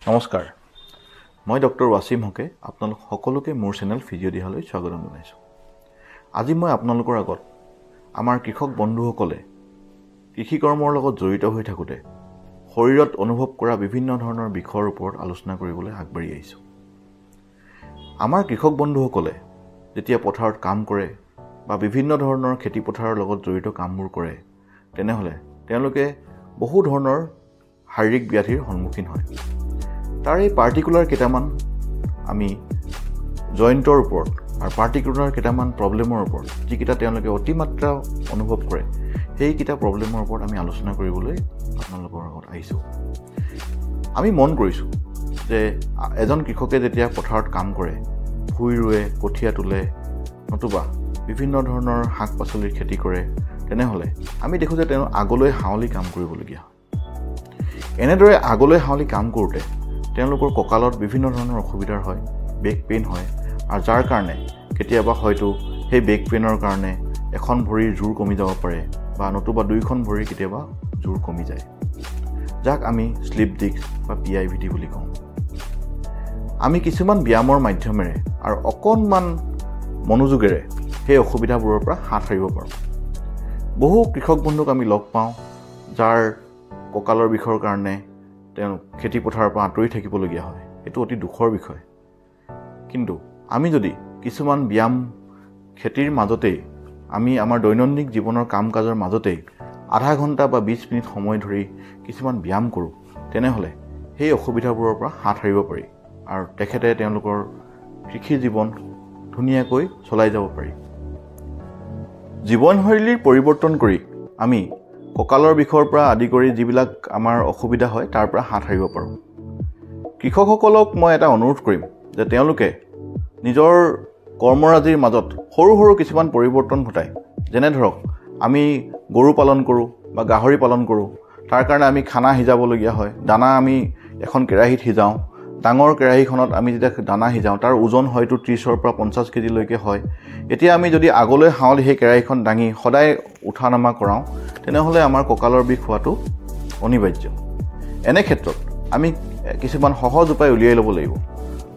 নমস্কাৰ মই ডক্টৰ ৱাসিম হকে আপোনালোক সকলোকে মোৰ চেনেল ফিজিঅ'ডিহালৈ স্বাগতম জনাইছোঁ। আজি মই আপোনালোকৰ আগত আমাৰ কৃষক বন্ধুসকলে কৃষি কৰ্মৰ লগত জড়িত হৈ থাকোঁতে শৰীৰত অনুভৱ কৰা বিভিন্ন ধৰণৰ বিষয়ৰ ওপৰত আলোচনা কৰিবলৈ আগবাঢ়ি আহিছোঁ। আমাৰ কৃষক বন্ধুসকলে যেতিয়া পথাৰত কাম কৰে বা বিভিন্ন ধৰণৰ খেতি পথাৰৰ লগত জড়িত কামবোৰ কৰে তেনেহ'লে তেওঁলোকে বহু ধৰণৰ শাৰীৰিক ব্যাধিৰ সন্মুখীন হয়। তাৰ এই পাৰ্টিকুলাৰ কেইটামান আমি জইণ্টৰ ওপৰত আৰু পাৰ্টিকুলাৰ কেইটামান প্ৰব্লেমৰ ওপৰত যিকেইটা তেওঁলোকে অতিমাত্ৰা অনুভৱ কৰে সেইকেইটা প্ৰব্লেমৰ ওপৰত আমি আলোচনা কৰিবলৈ আপোনালোকৰ আগত আহিছোঁ। আমি মন কৰিছোঁ যে এজন কৃষকে যেতিয়া পথাৰত কাম কৰে, ভুই ৰুৱে, কঠীয়া তোলে, নতুবা বিভিন্ন ধৰণৰ শাক পাচলিৰ খেতি কৰে, তেনেহ'লে আমি দেখোঁ যে তেওঁ আগলৈ হাৱলি কাম কৰিবলগীয়া হয়। এনেদৰে আগলৈ হাৱলি কাম কৰোঁতে তেওঁলোকৰ কঁকালত বিভিন্ন ধৰণৰ অসুবিধাৰ হয়, বেক পেইন হয়, আৰু যাৰ কাৰণে কেতিয়াবা হয়তো সেই বেক পেইনৰ কাৰণে এখন ভৰিৰ জোৰ কমি যাব পাৰে বা নতুবা দুইখন ভৰিৰ কেতিয়াবা জোৰ কমি যায়, যাক আমি স্লিপ ডিস্ক বা PIVD বুলি কওঁ। আমি কিছুমান ব্যায়ামৰ মাধ্যমেৰে আৰু অকণমান মনোযোগেৰে সেই অসুবিধাবোৰৰ পৰা হাত সাৰিব পাৰোঁ। বহু কৃষক বন্ধুক আমি লগ পাওঁ যাৰ কঁকালৰ বিষৰ কাৰণে তেওঁ খেতি পথাৰৰ পৰা আঁতৰি থাকিবলগীয়া হয়। এইটো অতি দুখৰ বিষয়। কিন্তু আমি যদি কিছুমান ব্যায়াম খেতিৰ মাজতেই আমি আমাৰ দৈনন্দিন জীৱনৰ কাম কাজৰ মাজতেই আধা ঘণ্টা বা 20 মিনিট সময় ধৰি কিছুমান ব্যায়াম কৰোঁ, তেনেহ'লে সেই অসুবিধাবোৰৰ পৰা হাত সাৰিব পাৰি আৰু তেখেতে তেওঁলোকৰ কৃষি জীৱন ধুনীয়াকৈ চলাই যাব পাৰি। জীৱনশৈলীৰ পৰিৱৰ্তন কৰি আমি কঁকালৰ বিষৰ পৰা আদি কৰি যিবিলাক আমাৰ অসুবিধা হয় তাৰ পৰা হাত সাৰিব পাৰোঁ। কৃষকসকলক মই এটা অনুৰোধ কৰিম যে তেওঁলোকে নিজৰ কৰ্মৰাজিৰ মাজত সৰু সৰু কিছুমান পৰিৱৰ্তন ঘটায়। যেনে ধৰক আমি গৰু পালন কৰোঁ বা গাহৰি পালন কৰোঁ, তাৰ কাৰণে আমি খানা সিজাবলগীয়া হয়। দানা আমি এখন কেৰাহীত সিজাওঁ। ডাঙৰ কেৰাহীখনত আমি যেতিয়া দানা সিজাওঁ তাৰ ওজন হয়তো 30ৰ পৰা 50 কেজিলৈকে হয়। এতিয়া আমি যদি আগলৈ হাৱলি সেই কেৰাহীখন দাঙি সদায় উঠা নমা কৰাওঁ, তেনেহ'লে আমাৰ কঁকালৰ বিষ হোৱাটো অনিবাৰ্য। এনে ক্ষেত্ৰত আমি কিছুমান সহজ উপায় উলিয়াই ল'ব লাগিব।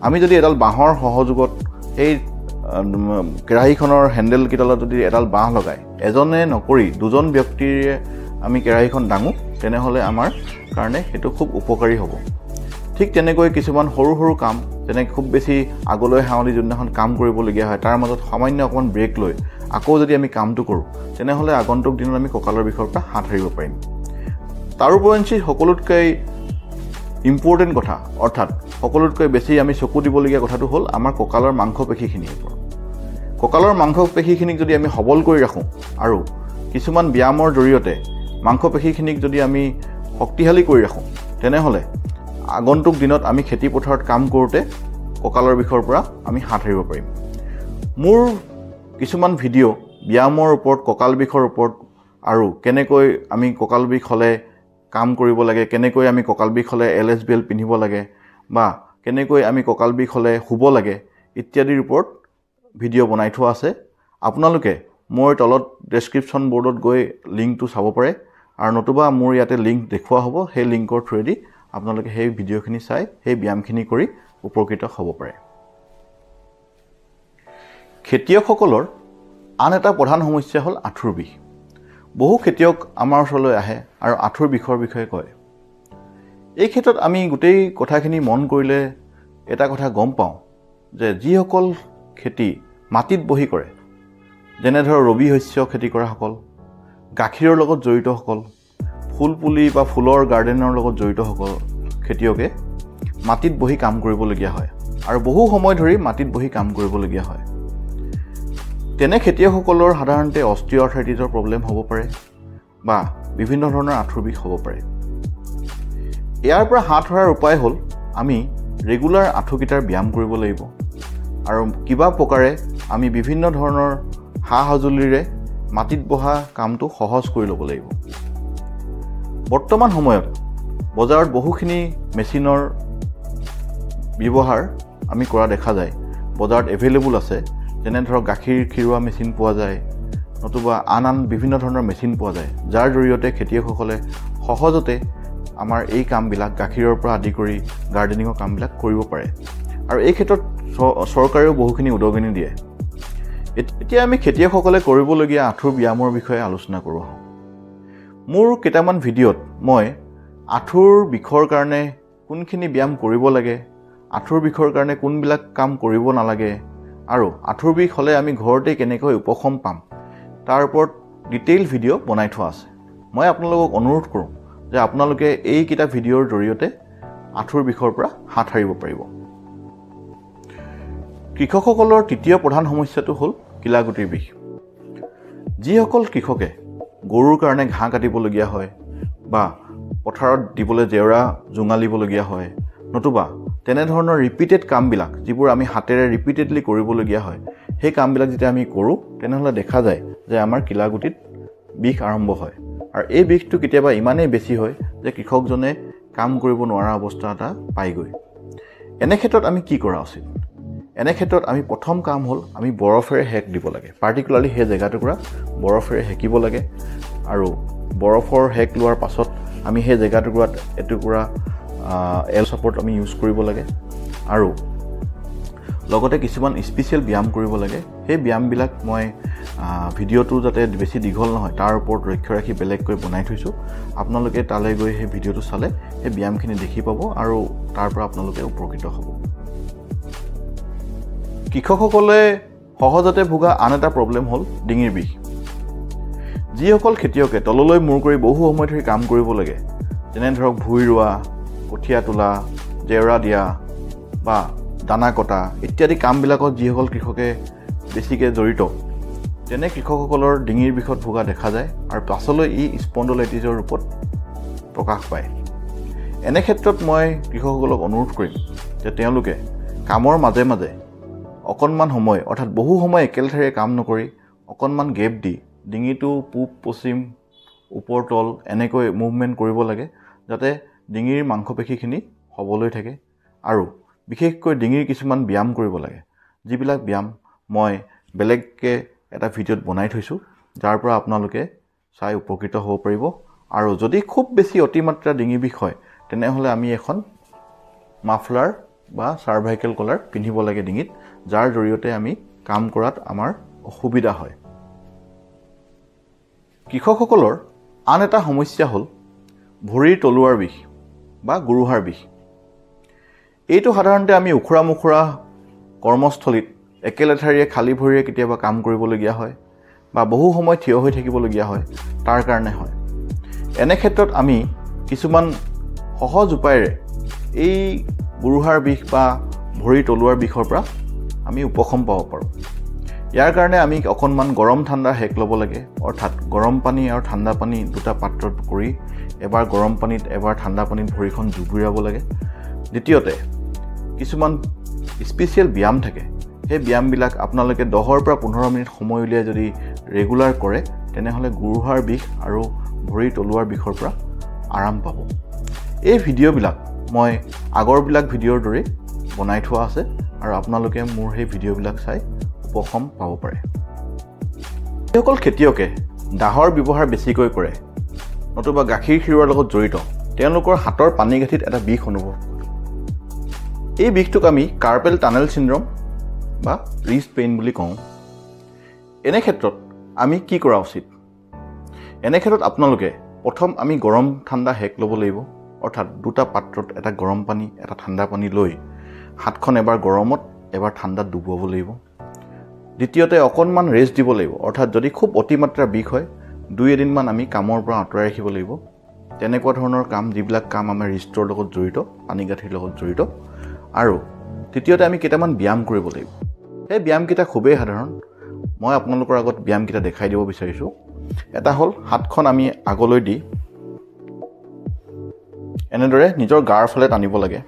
আমি যদি এডাল বাঁহৰ সহযোগত সেই কেৰাহীখনৰ হেণ্ডেলকেইডালত যদি এডাল বাঁহ লগাই এজনে নকৰি দুজন ব্যক্তিৰে আমি কেৰাহীখন দাঙোঁ, তেনেহ'লে আমাৰ কাৰণে সেইটো খুব উপকাৰী হ'ব। ঠিক তেনেকৈ কিছুমান সৰু সৰু কাম, যেনে খুব বেছি আগলৈ হাৱলি যোনদিনাখন কাম কৰিবলগীয়া হয় তাৰ মাজত সামান্য অকণমান ব্ৰেক লৈ আকৌ যদি আমি কামটো কৰোঁ, তেনেহ'লে আগন্তুক দিনত আমি কঁকালৰ বিষৰ পৰা হাত সাৰিব পাৰিম। তাৰোপৰি সকলোতকৈ ইম্পৰ্টেণ্ট কথা, অৰ্থাৎ সকলোতকৈ বেছি আমি চকু দিবলগীয়া কথাটো হ'ল আমাৰ কঁকালৰ মাংসপেশীখিনিৰ ওপৰত। কঁকালৰ মাংসপেশীখিনিক যদি আমি সবল কৰি ৰাখোঁ আৰু কিছুমান ব্যায়ামৰ জৰিয়তে মাংসপেশীখিনিক যদি আমি শক্তিশালী কৰি ৰাখোঁ, তেনেহ'লে আগন্তুক দিনত আমি খেতি পথাৰত কাম কৰোঁতে কঁকালৰ বিষৰ পৰা আমি হাত সাৰিব পাৰিম। মোৰ কিছুমান ভিডিঅ' ব্যায়ামৰ ওপৰত, কঁকাল বিষৰ ওপৰত আৰু কেনেকৈ আমি কঁকাল বিষ হ'লে কাম কৰিব লাগে, কেনেকৈ আমি কঁকাল বিষ হ'লে LSBL পিন্ধিব লাগে বা কেনেকৈ আমি কঁকাল বিষ হ'লে শুব লাগে ইত্যাদিৰ ওপৰত ভিডিঅ' বনাই থোৱা আছে। আপোনালোকে মোৰ তলত ডেছক্ৰিপশ্যন বৰ্ডত গৈ লিংকটো চাব পাৰে, আৰু নতুবা মোৰ ইয়াতে লিংক দেখুওৱা হ'ব। সেই লিংকৰ থ্ৰুৱেদি আপোনালোকে সেই ভিডিঅ'খিনি চাই সেই ব্যায়ামখিনি কৰি উপকৃত হ'ব পাৰে। খেতিয়কসকলৰ আন এটা প্ৰধান সমস্যা হ'ল আঁঠুৰ বিষ। বহু খেতিয়ক আমাৰ ওচৰলৈ আহে আৰু আঁঠুৰ বিষৰ বিষয়ে কয়। এই ক্ষেত্ৰত আমি গোটেই কথাখিনি মন কৰিলে এটা কথা গম পাওঁ যে যিসকল খেতি মাটিত বহি কৰে, যেনে ধৰক ৰবি শস্য খেতি কৰাসকল, গাখীৰৰ লগত জড়িতসকল, ফুল পুলি বা ফুলৰ গাৰ্ডেনৰ লগত জড়িতসকল খেতিয়কে মাটিত বহি কাম কৰিবলগীয়া হয় আৰু বহু সময় ধৰি মাটিত বহি কাম কৰিবলগীয়া হয়। তেনে খেতিয়কসকলৰ সাধাৰণতে অষ্টিঅআৰ্থ্ৰাইটিছৰ প্ৰব্লেম হ'ব পাৰে বা বিভিন্ন ধৰণৰ আঁঠুৰ বিষ হ'ব পাৰে। ইয়াৰ পৰা হাত সৰাৰ উপায় হ'ল আমি ৰেগুলাৰ আঁঠুকেইটাৰ ব্যায়াম কৰিব লাগিব আৰু কিবা প্ৰকাৰে আমি বিভিন্ন ধৰণৰ সা সঁজুলিৰে মাটিত বহা কামটো সহজ কৰি ল'ব লাগিব। বৰ্তমান সময়ত বজাৰত বহুখিনি মেচিনৰ ব্যৱহাৰ আমি কৰা দেখা যায়। বজাৰত এভেইলেবল আছে, যেনে ধৰক গাখীৰ খিৰোৱা মেচিন পোৱা যায়, নতুবা আন বিভিন্ন ধৰণৰ মেচিন পোৱা যায়, যাৰ জৰিয়তে খেতিয়কসকলে সহজতে আমাৰ এই কামবিলাক গাখীৰৰ পৰা আদি কৰি গাৰ্ডেনিঙৰ কামবিলাক কৰিব পাৰে আৰু এই ক্ষেত্ৰত চৰকাৰেও বহুখিনি উদগনি দিয়ে এতিয়া আমি খেতিয়কসকলে কৰিবলগীয়া আঁঠুৰ ব্যায়ামৰ বিষয়ে আলোচনা কৰোঁ মোৰ কেইটামান ভিডিঅ'ত মই আঁঠুৰ বিষৰ কাৰণে কোনখিনি ব্যায়াম কৰিব লাগে আঁঠুৰ বিষৰ কাৰণে কোনবিলাক কাম কৰিব নালাগে আৰু আঁঠুৰ বিষ হ'লে আমি ঘৰতে কেনেকৈ উপশম পাম তাৰ ওপৰত ডিটেইল ভিডিঅ' বনাই থোৱা আছে মই আপোনালোকক অনুৰোধ কৰোঁ যে আপোনালোকে এইকেইটা ভিডিঅ'ৰ জৰিয়তে আঁঠুৰ বিষৰ পৰা হাত সাৰিব পাৰিব কৃষকসকলৰ তৃতীয় প্ৰধান সমস্যাটো হ'ল কিলাগুটিৰ বিষ যিসকল কৃষকে গৰুৰ কাৰণে ঘাঁহ কাটিবলগীয়া হয় বা পথাৰত দিবলৈ জেওৰা জোঙালিবলগীয়া হয় নতুবা তেনেধৰণৰ ৰিপিটেড কামবিলাক যিবোৰ আমি হাতেৰে ৰিপিটেডলি কৰিবলগীয়া হয় সেই কামবিলাক যেতিয়া আমি কৰোঁ তেনেহ'লে দেখা যায় যে আমাৰ কিলাগুটিত বিষ আৰম্ভ হয় আৰু এই বিষটো কেতিয়াবা ইমানেই বেছি হয় যে কৃষকজনে কাম কৰিব নোৱাৰা অৱস্থা এটা পায়গৈ এনে ক্ষেত্ৰত আমি কি কৰা উচিত এনে ক্ষেত্ৰত আমি প্ৰথম কাম হ'ল আমি বৰফেৰে হেক দিব লাগে পাৰ্টিকুলাৰলি সেই জেগাটুকুৰা বৰফেৰে হেকিব লাগে আৰু বৰফৰ হেক লোৱাৰ পাছত আমি সেই জেগাটুকুৰাত এটুকুৰা এল ছাপৰ্ট আমি ইউজ কৰিব লাগে আৰু লগতে কিছুমান স্পেচিয়েল ব্যায়াম কৰিব লাগে সেই ব্যায়ামবিলাক মই ভিডিঅ'টো যাতে বেছি দীঘল নহয় তাৰ ওপৰত লক্ষ্য ৰাখি বেলেগকৈ বনাই থৈছোঁ আপোনালোকে তালৈ গৈ সেই ভিডিঅ'টো চালে সেই ব্যায়ামখিনি দেখি পাব আৰু তাৰ পৰা আপোনালোকে উপকৃত হ'ব কৃষকসকলে সহজতে ভোগা আন এটা প্ৰব্লেম হ'ল ডিঙিৰ বিষ যিসকল খেতিয়কে তললৈ মূৰ কৰি বহু সময় ধৰি কাম কৰিব লাগে যেনে ধৰক ভুই ৰোৱা কঠীয়া তোলা জেওৰা দিয়া বা দানা কটা ইত্যাদি কামবিলাকত যিসকল কৃষকে বেছিকৈ জড়িত তেনে কৃষকসকলৰ ডিঙিৰ বিষত ভোগা দেখা যায় আৰু পাছলৈ ই স্পণ্ডলাইটিছৰ ৰূপত প্ৰকাশ পায় এনে ক্ষেত্ৰত মই কৃষকসকলক অনুৰোধ কৰিম যে তেওঁলোকে কামৰ মাজে মাজে অকণমান সময় অৰ্থাৎ বহু সময় একেলেঠাৰিয়ে কাম নকৰি অকণমান গেপ দি ডিঙিটো পূব পশ্চিম ওপৰ তল এনেকৈ মুভমেণ্ট কৰিব লাগে যাতে ডিঙিৰ মাংসপেশীখিনি সবল হৈ থাকে আৰু বিশেষকৈ ডিঙিৰ কিছুমান ব্যায়াম কৰিব লাগে যিবিলাক ব্যায়াম মই বেলেগকৈ এটা ভিডিঅ'ত বনাই থৈছোঁ যাৰ পৰা আপোনালোকে চাই উপকৃত হ'ব পাৰিব আৰু যদি খুব বেছি অতিমাত্ৰা ডিঙি বিষ হয় তেনেহ'লে আমি এখন মাফলাৰ বা চাৰ্ভাইকেল কলাৰ পিন্ধিব লাগে ডিঙিত যাৰ জৰিয়তে আমি কাম কৰাত আমাৰ অসুবিধা হয় কৃষকসকলৰ আন এটা সমস্যা হ'ল ভৰিৰ তলুৱাৰ বিষ বা গুৰুহাৰ বিষ এইটো সাধাৰণতে আমি উখুৰা মুখুৰা কৰ্মস্থলীত একেলেঠাৰিয়ে খালী ভৰিৰে কেতিয়াবা কাম কৰিবলগীয়া হয় বা বহু সময় থিয় হৈ থাকিবলগীয়া হয় তাৰ কাৰণে হয় এনে ক্ষেত্ৰত আমি কিছুমান সহজ উপায়েৰে এই গুৰুহাৰ বিষ বা ভৰিৰ তলুৱাৰ বিষৰ পৰা আমি উপশম পাব পাৰোঁ ইয়াৰ কাৰণে আমি অকণমান গৰম ঠাণ্ডা হেক ল'ব লাগে অৰ্থাৎ গৰম পানী আৰু ঠাণ্ডা পানী দুটা পাত্ৰত কৰি এবাৰ গৰম পানীত এবাৰ ঠাণ্ডা পানীত ভৰিখন জুবুৰিয়াব লাগে দ্বিতীয়তে কিছুমান স্পেচিয়েল ব্যায়াম থাকে সেই ব্যায়ামবিলাক আপোনালোকে 10 পৰা 15 মিনিট সময় উলিয়াই যদি ৰেগুলাৰ কৰে তেনেহ'লে গুৰুহাৰ বিষ আৰু ভৰিৰ তলুৱাৰ বিষৰ পৰা আৰাম পাব এই ভিডিঅ'বিলাক মই আগৰবিলাক ভিডিঅ'ৰ দৰে বনাই থোৱা আছে আৰু আপোনালোকে মোৰ সেই ভিডিঅ'বিলাক চাই উপশম পাব পাৰে যিসকল খেতিয়কে দাহৰ ব্যৱহাৰ বেছিকৈ কৰে নতুবা গাখীৰ খিৰোৱাৰ লগত জড়িত তেওঁলোকৰ হাতৰ পানীগাঁঠিত এটা বিষ অনুভৱ এই বিষটোক আমি কাৰ্পেল টানেল চিণ্ড্ৰম বা ৰিষ্ট পেইন বুলি কওঁ এনে ক্ষেত্ৰত আমি কি কৰা উচিত এনে ক্ষেত্ৰত আপোনালোকে প্ৰথম আমি গৰম ঠাণ্ডা হেক ল'ব লাগিব অৰ্থাৎ দুটা পাত্ৰত এটা গৰম পানী এটা ঠাণ্ডা পানী লৈ হাতখন এবাৰ গৰমত এবাৰ ঠাণ্ডাত ডুবাব লাগিব দ্বিতীয়তে অকণমান ৰেষ্ট দিব লাগিব অৰ্থাৎ যদি খুব অতিমাত্ৰা বিষ হয় 2-3 দিন আমি কামৰ পৰা আঁতৰাই ৰাখিব লাগিব তেনেকুৱা ধৰণৰ কাম যিবিলাক কাম আমাৰ ৰিষ্টৰ লগত জড়িত পানীগাঁঠিৰ লগত জড়িত আৰু তৃতীয়তে আমি কেইটামান ব্যায়াম কৰিব লাগিব সেই ব্যায়ামকেইটা খুবেই সাধাৰণ মই আপোনালোকৰ আগত ব্যায়ামকেইটা দেখাই দিব বিচাৰিছোঁ এটা হ'ল হাতখন আমি আগলৈ দি এনেদৰে নিজৰ গাৰ ফালে টানিব লাগে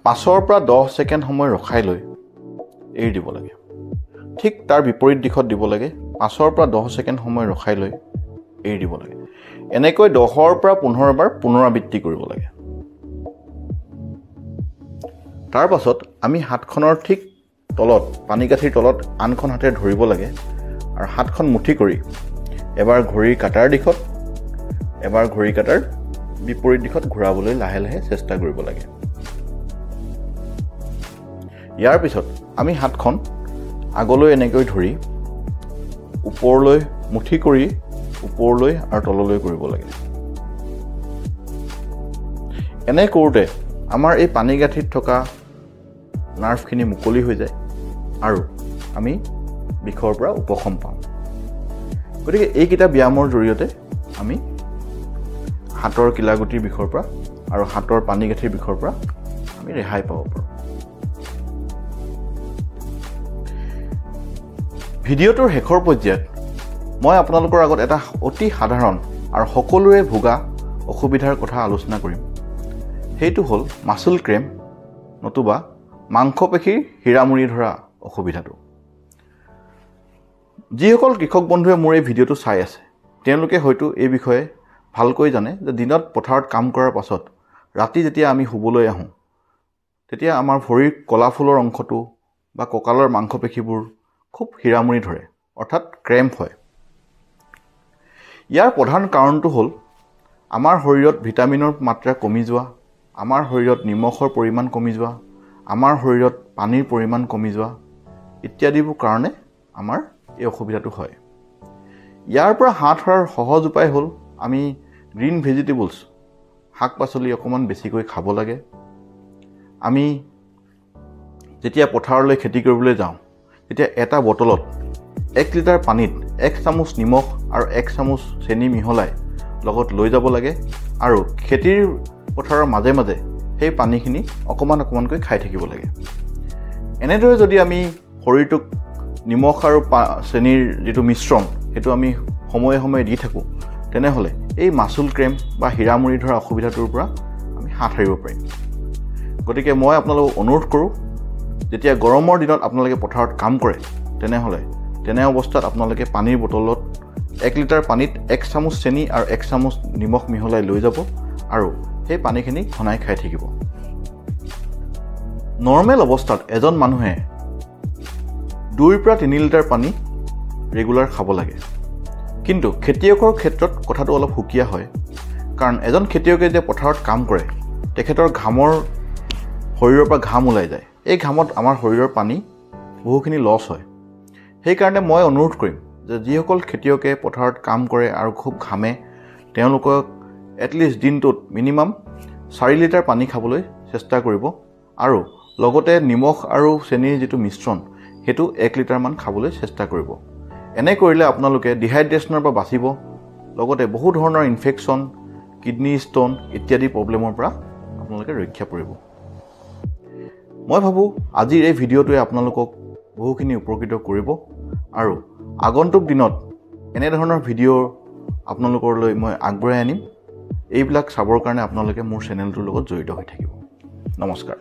5 পৰা 10 ছেকেণ্ড সময় ৰখাই লৈ এৰি দিব লাগে ঠিক তাৰ বিপৰীত দিশত দিব লাগে 5 পৰা 10 ছেকেণ্ড সময় ৰখাই লৈ এৰি দিব লাগে এনেকৈ 10 পৰা 15 বাৰ পুনৰাবৃত্তি কৰিব লাগে তাৰ পাছত আমি হাতখনৰ ঠিক তলত পানীগাঁঠিৰ তলত আনখন হাতেৰে ধৰিব লাগে আৰু হাতখন মুঠি কৰি এবাৰ ঘড়ীৰ কাটাৰ দিশত এবাৰ ঘড়ী কাটাৰ বিপৰীত দিশত ঘূৰাবলৈ লাহে লাহে চেষ্টা কৰিব লাগে। ইয়াৰ পিছত আমি হাতখন আগলৈ এনেকৈ ধৰি ওপৰলৈ মুঠি কৰি ওপৰলৈ আৰু তললৈ কৰিব লাগে। এনে কৰোঁতে আমাৰ এই পানী গাঁঠিত থকা নাৰ্ভখিনি মুকলি হৈ যায় আৰু আমি বিষৰ পৰা উপশম পাওঁ। গতিকে এইকেইটা ব্যায়ামৰ জৰিয়তে আমি হাতৰ কিলাগুটিৰ বিষৰ পৰা আৰু হাতৰ পানী গাঁঠিৰ বিষৰ পৰা আমি ৰেহাই পাব পাৰোঁ। ভিডিঅ'টোৰ শেষৰ পৰ্যায়ত মই আপোনালোকৰ আগত এটা অতি সাধাৰণ আৰু সকলোৰে ভোগা অসুবিধাৰ কথা আলোচনা কৰিম। সেইটো হ'ল মাচল ক্ৰেম্প নতুবা মাংসপেশীৰ হীৰামুৰি ধৰা অসুবিধাটো। যিসকল কৃষক বন্ধুৱে মোৰ এই ভিডিঅ'টো চাই আছে তেওঁলোকে হয়তো এই বিষয়ে ভালকৈ জানে যে দিনত পথাৰত কাম কৰাৰ পাছত ৰাতি যেতিয়া আমি শুবলৈ আহোঁ তেতিয়া আমাৰ ভৰিৰ কলাফুলৰ অংশটো বা কঁকালৰ মাংসপেশীবোৰ খুব হীৰামুৰি ধৰে, অৰ্থাৎ ক্ৰেম্প হয়। ইয়াৰ প্ৰধান কাৰণটো হ'ল আমাৰ শৰীৰত ভিটামিনৰ মাত্ৰা কমি যোৱা, আমাৰ শৰীৰত নিমখৰ পৰিমাণ কমি যোৱা, আমাৰ শৰীৰত পানীৰ পৰিমাণ কমি যোৱা ইত্যাদিবোৰ কাৰণে আমাৰ এই অসুবিধাটো হয়। ইয়াৰ পৰা হাত সৰাৰ সহজ উপায় হ'ল আমি গ্ৰীণ ভেজিটেবলছ শাক পাচলি অকণমান বেছিকৈ খাব লাগে। আমি যেতিয়া পথাৰলৈ খেতি কৰিবলৈ যাওঁ তেতিয়া এটা বটলত 1 লিটাৰ পানীত 1 চামুচ নিমখ আৰু 1 চামুচ চেনি মিহলাই লগত লৈ যাব লাগে আৰু খেতিৰ পথাৰৰ মাজে মাজে সেই পানীখিনি অকণমান অকণমানকৈ খাই থাকিব লাগে। এনেদৰে যদি আমি শৰীৰটোক নিমখ আৰু চেনিৰ যিটো মিশ্ৰণ সেইটো আমি সময়ে সময়ে দি থাকোঁ তেনেহ'লে এই মাচল ক্ৰেম্প বা হীৰামুৰি ধৰা অসুবিধাটোৰ পৰা আমি হাত সাৰিব পাৰিম। গতিকে মই আপোনালোকক অনুৰোধ কৰোঁ, যেতিয়া গৰমৰ দিনত আপোনালোকে পথাৰত কাম কৰে তেনেহ'লে তেনে অৱস্থাত আপোনালোকে পানীৰ বটলত 1 লিটাৰ পানীত 1 চামুচ চেনি আৰু 1 চামুচ নিমখ মিহলাই লৈ যাব আৰু সেই পানীখিনি ঘনাই খাই থাকিব। নৰ্মেল অৱস্থাত এজন মানুহে 2 পৰা 3 লিটাৰ পানী ৰেগুলাৰ খাব লাগে। কিন্তু খেতিয়কৰ ক্ষেত্ৰত কথাটো অলপ সুকীয়া হয়, কাৰণ এজন খেতিয়কে যেতিয়া পথাৰত কাম কৰে তেখেতৰ শৰীৰৰ পৰা ঘাম ওলাই যায়। এই ঘামত আমাৰ শৰীৰৰ পানী বহুখিনি লছ হয়। সেইকাৰণে মই অনুৰোধ কৰিম যে যিসকল খেতিয়কে পথাৰত কাম কৰে আৰু খুব ঘামে তেওঁলোকক এটলিষ্ট দিনটোত মিনিমাম 4 লিটাৰ পানী খাবলৈ চেষ্টা কৰিব আৰু লগতে নিমখ আৰু চেনিৰ যিটো মিশ্ৰণ সেইটো 1 লিটাৰমান খাবলৈ চেষ্টা কৰিব। এনে কৰিলে আপোনালোকে ডিহাইড্ৰেশ্যনৰ পৰা বাচিব, লগতে বহু ধৰণৰ ইনফেকশ্যন, কিডনী ষ্টোন ইত্যাদি প্ৰব্লেমৰ পৰা আপোনালোকে ৰক্ষা পৰিব। মই ভাবোঁ আজিৰ এই ভিডিঅ'টোৱে আপোনালোকক বহুখিনি উপকৃত কৰিব আৰু আগন্তুক দিনত এনেধৰণৰ ভিডিঅ' আপোনালোকলৈ মই আগবঢ়াই আনিম। এইবিলাক চাবৰ কাৰণে আপোনালোকে মোৰ চেনেলটোৰ লগত জড়িত হৈ থাকিব। নমস্কাৰ।